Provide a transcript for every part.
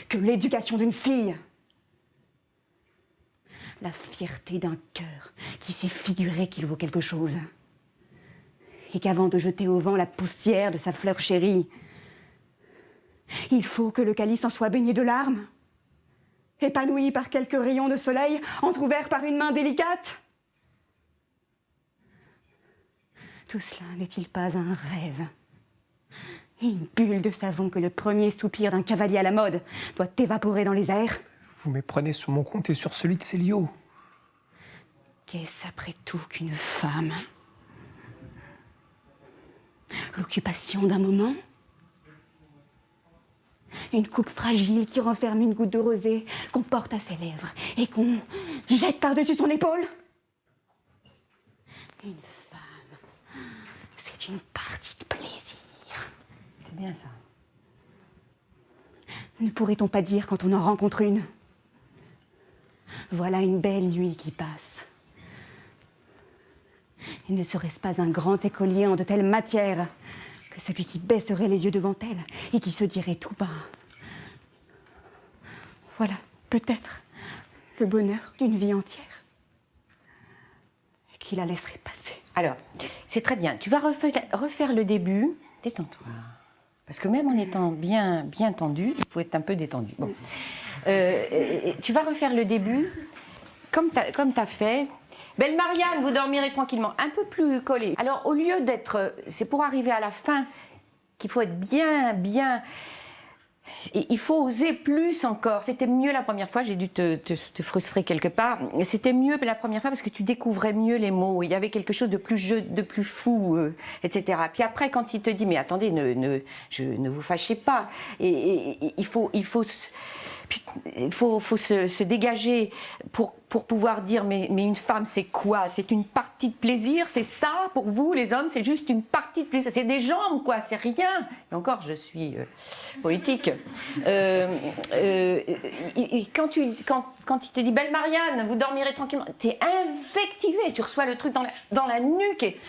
que l'éducation d'une fille. La fierté d'un cœur qui s'est figuré qu'il vaut quelque chose. Et qu'avant de jeter au vent la poussière de sa fleur chérie, il faut que le calice en soit baigné de larmes, épanoui par quelques rayons de soleil entrouverts par une main délicate. Tout cela n'est-il pas un rêve? Une bulle de savon que le premier soupir d'un cavalier à la mode doit évaporer dans les airs. Vous méprenez sur mon compte et sur celui de Célio. Qu'est-ce après tout qu'une femme? L'occupation d'un moment? Une coupe fragile qui renferme une goutte de rosée qu'on porte à ses lèvres et qu'on jette par-dessus son épaule? Une femme, c'est une partie de plaisir. C'est bien ça. Ne pourrait-on pas dire quand on en rencontre une? Voilà une belle nuit qui passe. Et ne serait-ce pas un grand écolier en de telles matières que celui qui baisserait les yeux devant elle et qui se dirait tout bas: voilà, peut-être, le bonheur d'une vie entière. Et qui la laisserait passer. Alors, c'est très bien. Tu vas refaire le début. Détends-toi. Parce que même en étant bien tendu, il faut être un peu détendu. Bon. Tu vas refaire le début comme tu as fait. Belle Marianne, vous dormirez tranquillement, un peu plus collé. Alors, au lieu d'être... C'est pour arriver à la fin qu'il faut être bien... Et il faut oser plus encore. C'était mieux la première fois, j'ai dû te frustrer quelque part. C'était mieux la première fois parce que tu découvrais mieux les mots. Il y avait quelque chose de plus fou, etc. Puis après, quand il te dit, mais attendez, ne vous fâchez pas. Et il faut se dégager pour pouvoir dire mais une femme c'est quoi? C'est une partie de plaisir, c'est ça pour vous les hommes? C'est juste une partie de plaisir, c'est des jambes quoi, c'est rien. Et encore je suis poétique. Quand il te dit belle Marianne, vous dormirez tranquillement, t'es invectivé, tu reçois le truc dans la nuque et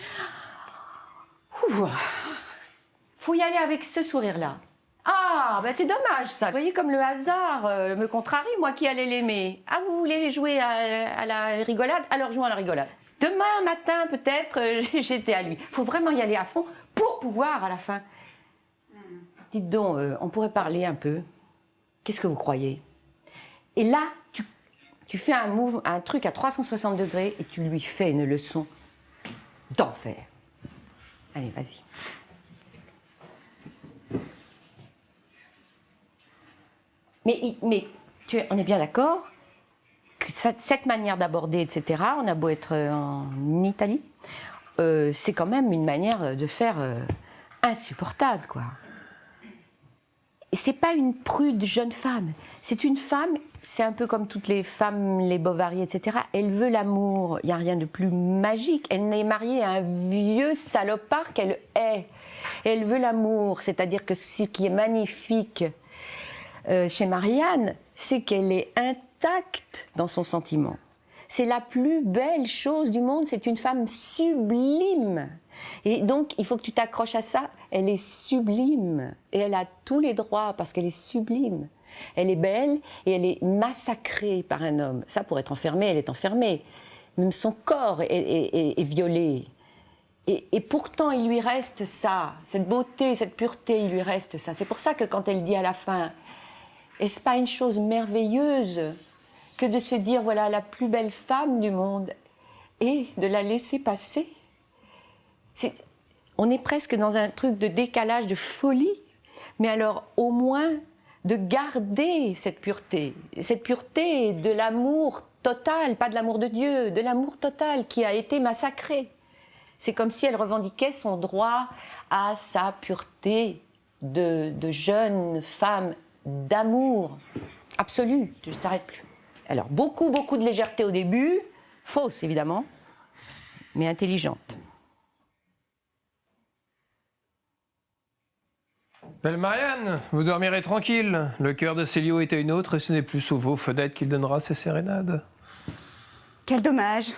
faut y aller avec ce sourire là. Ah, ben c'est dommage ça. Vous voyez comme le hasard me contrarie, moi qui allais l'aimer. Ah, vous voulez jouer à la rigolade? Alors jouons à la rigolade. Demain matin, peut-être, j'étais à lui. Il faut vraiment y aller à fond pour pouvoir, à la fin. Dites donc, on pourrait parler un peu. Qu'est-ce que vous croyez? Et là, tu fais un truc à 360 degrés et tu lui fais une leçon d'enfer. Allez, vas-y. Mais on est bien d'accord que cette manière d'aborder, etc., on a beau être en Italie, c'est quand même une manière de faire insupportable, quoi. Et c'est pas une prude jeune femme, c'est une femme, c'est un peu comme toutes les femmes, les Bovary, etc., elle veut l'amour, il n'y a rien de plus magique, elle n'est mariée à un vieux salopard qu'elle hait. Elle veut l'amour, c'est-à-dire que ce qui est magnifique chez Marianne, c'est qu'elle est intacte dans son sentiment. C'est la plus belle chose du monde, c'est une femme sublime. Et donc, il faut que tu t'accroches à ça. Elle est sublime. Et elle a tous les droits parce qu'elle est sublime. Elle est belle et elle est massacrée par un homme. Ça, pour être enfermée, elle est enfermée. Même son corps est violé. Et pourtant, il lui reste ça. Cette beauté, cette pureté, il lui reste ça. C'est pour ça que quand elle dit à la fin... Est-ce pas une chose merveilleuse que de se dire, voilà, la plus belle femme du monde et de la laisser passer? On est presque dans un truc de décalage, de folie, mais alors au moins de garder cette pureté de l'amour total, pas de l'amour de Dieu, de l'amour total qui a été massacré. C'est comme si elle revendiquait son droit à sa pureté de jeune femme d'amour absolu. Je t'arrête plus. Alors, beaucoup de légèreté au début, fausse évidemment, mais intelligente. Belle Marianne, vous dormirez tranquille. Le cœur de Célio était une autre et ce n'est plus sous vos fenêtres qu'il donnera ses sérénades. Quel dommage!